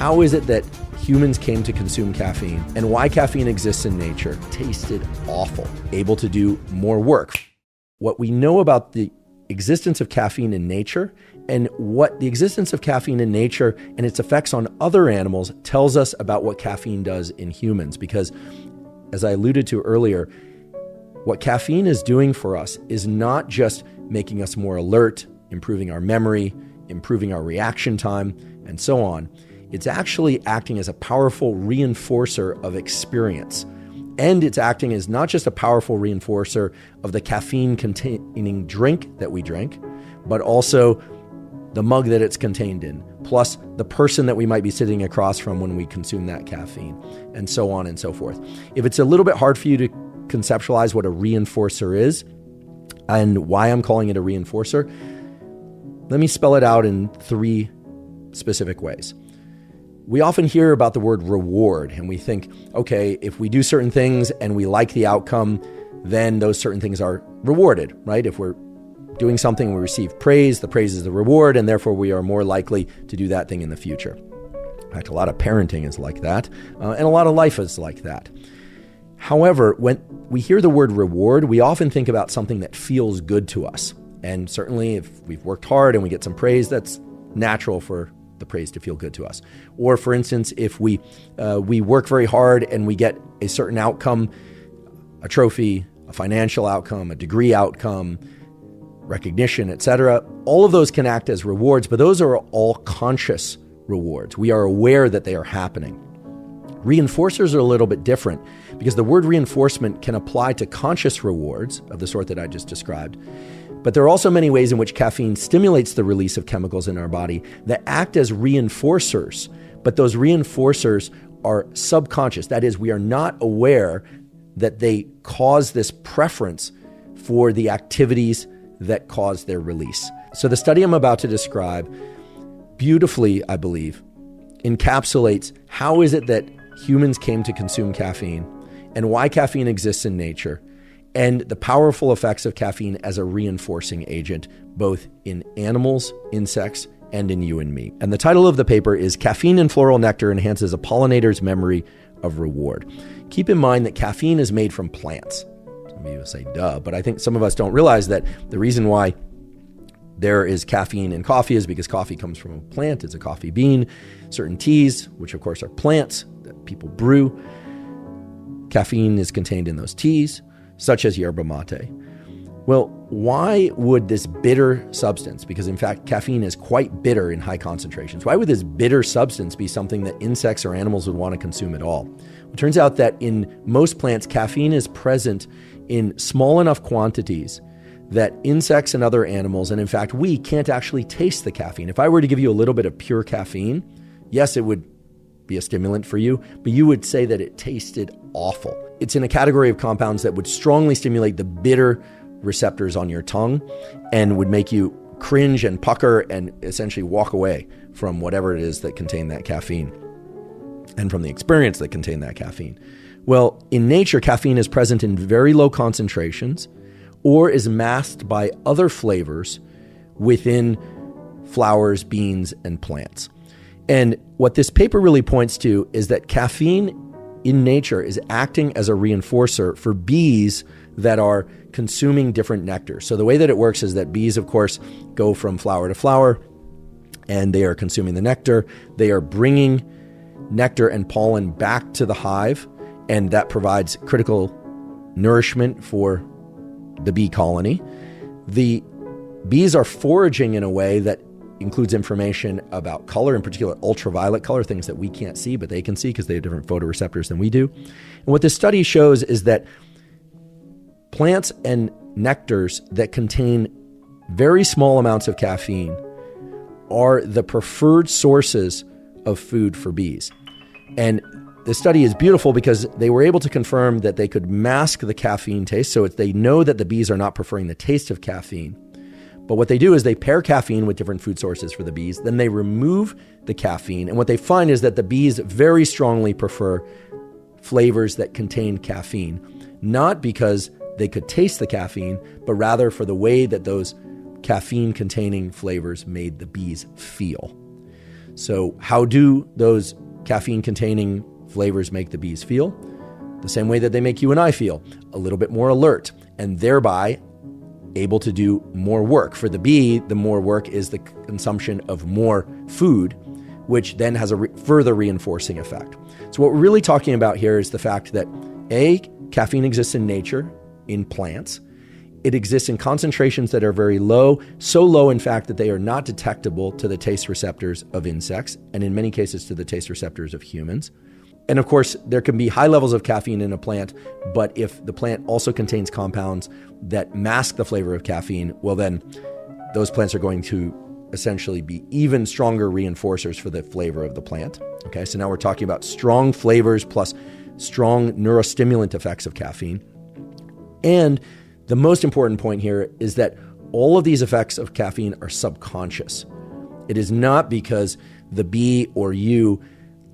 how is it that humans came to consume caffeine and why caffeine exists in nature. Tasted awful, able to do more work. What we know about the existence of caffeine in nature and what the existence of caffeine in nature and its effects on other animals tells us about what caffeine does in humans. Because as I alluded to earlier, what caffeine is doing for us is not just making us more alert, improving our memory, improving our reaction time, and so on. It's actually acting as a powerful reinforcer of experience. And it's acting as not just a powerful reinforcer of the caffeine-containing drink that we drink, but also the mug that it's contained in, plus the person that we might be sitting across from when we consume that caffeine, and so on and so forth. If it's a little bit hard for you to conceptualize what a reinforcer is and why I'm calling it a reinforcer, let me spell it out in 3 specific ways. We often hear about the word reward, and we think, okay, if we do certain things and we like the outcome, then those certain things are rewarded, right? If we're doing something, we receive praise, the praise is the reward, and therefore we are more likely to do that thing in the future. In fact, a lot of parenting is like that, and a lot of life is like that. However, when we hear the word reward, we often think about something that feels good to us. And certainly if we've worked hard and we get some praise, that's natural for the praise to feel good to us. Or for instance, if we work very hard and we get a certain outcome, a trophy, a financial outcome, a degree outcome, recognition, etc., all of those can act as rewards, but those are all conscious rewards. We are aware that they are happening. Reinforcers are a little bit different because the word reinforcement can apply to conscious rewards of the sort that I just described. But there are also many ways in which caffeine stimulates the release of chemicals in our body that act as reinforcers, but those reinforcers are subconscious. That is, we are not aware that they cause this preference for the activities that cause their release. So the study I'm about to describe beautifully, I believe, encapsulates how is it that humans came to consume caffeine and why caffeine exists in nature, and the powerful effects of caffeine as a reinforcing agent, both in animals, insects, and in you and me. And the title of the paper is Caffeine in Floral Nectar Enhances a Pollinator's Memory of Reward. Keep in mind that caffeine is made from plants. Some of you will say, duh, but I think some of us don't realize that the reason why there is caffeine in coffee is because coffee comes from a plant. It's a coffee bean. Certain teas, which of course are plants that people brew, caffeine is contained in those teas, such as yerba mate. Well, why would this bitter substance, because in fact caffeine is quite bitter in high concentrations, why would this bitter substance be something that insects or animals would want to consume at all? It turns out that in most plants, caffeine is present in small enough quantities that insects and other animals, and in fact we, can't actually taste the caffeine. If I were to give you a little bit of pure caffeine, yes, it would be a stimulant for you, but you would say that it tasted awful. It's in a category of compounds that would strongly stimulate the bitter receptors on your tongue and would make you cringe and pucker and essentially walk away from whatever it is that contained that caffeine and from the experience that contained that caffeine. Well, in nature, caffeine is present in very low concentrations or is masked by other flavors within flowers, beans, and plants. And what this paper really points to is that caffeine in nature is acting as a reinforcer for bees that are consuming different nectar. So the way that it works is that bees, of course, go from flower to flower and they are consuming the nectar. They are bringing nectar and pollen back to the hive, and that provides critical nourishment for the bee colony. The bees are foraging in a way that includes information about color, in particular ultraviolet color, things that we can't see, but they can see because they have different photoreceptors than we do. And what this study shows is that plants and nectars that contain very small amounts of caffeine are the preferred sources of food for bees. And the study is beautiful because they were able to confirm that they could mask the caffeine taste. So they know that the bees are not preferring the taste of caffeine. But what they do is they pair caffeine with different food sources for the bees. Then they remove the caffeine. And what they find is that the bees very strongly prefer flavors that contain caffeine, not because they could taste the caffeine, but rather for the way that those caffeine-containing flavors made the bees feel. So how do those caffeine-containing flavors make the bees feel? The same way that they make you and I feel, a little bit more alert, and thereby able to do more work. For the bee, the more work is the consumption of more food, which then has a further reinforcing effect. So what we're really talking about here is the fact that caffeine exists in nature, in plants. It exists in concentrations that are very low, so low, in fact, that they are not detectable to the taste receptors of insects, and in many cases to the taste receptors of humans. And of course, there can be high levels of caffeine in a plant, but if the plant also contains compounds that mask the flavor of caffeine, well then, those plants are going to essentially be even stronger reinforcers for the flavor of the plant. Okay, so now we're talking about strong flavors plus strong neurostimulant effects of caffeine. And the most important point here is that all of these effects of caffeine are subconscious. It is not because the bee or you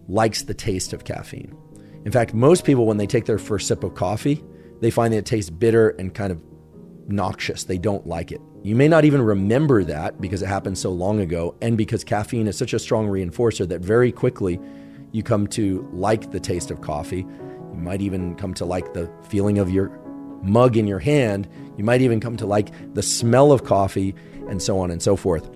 likes the taste of caffeine. In fact, most people, when they take their first sip of coffee, they find that it tastes bitter and kind of noxious. They don't like it. You may not even remember that because it happened so long ago, and because caffeine is such a strong reinforcer that very quickly you come to like the taste of coffee. You might even come to like the feeling of your mug in your hand. You might even come to like the smell of coffee, and so on and so forth.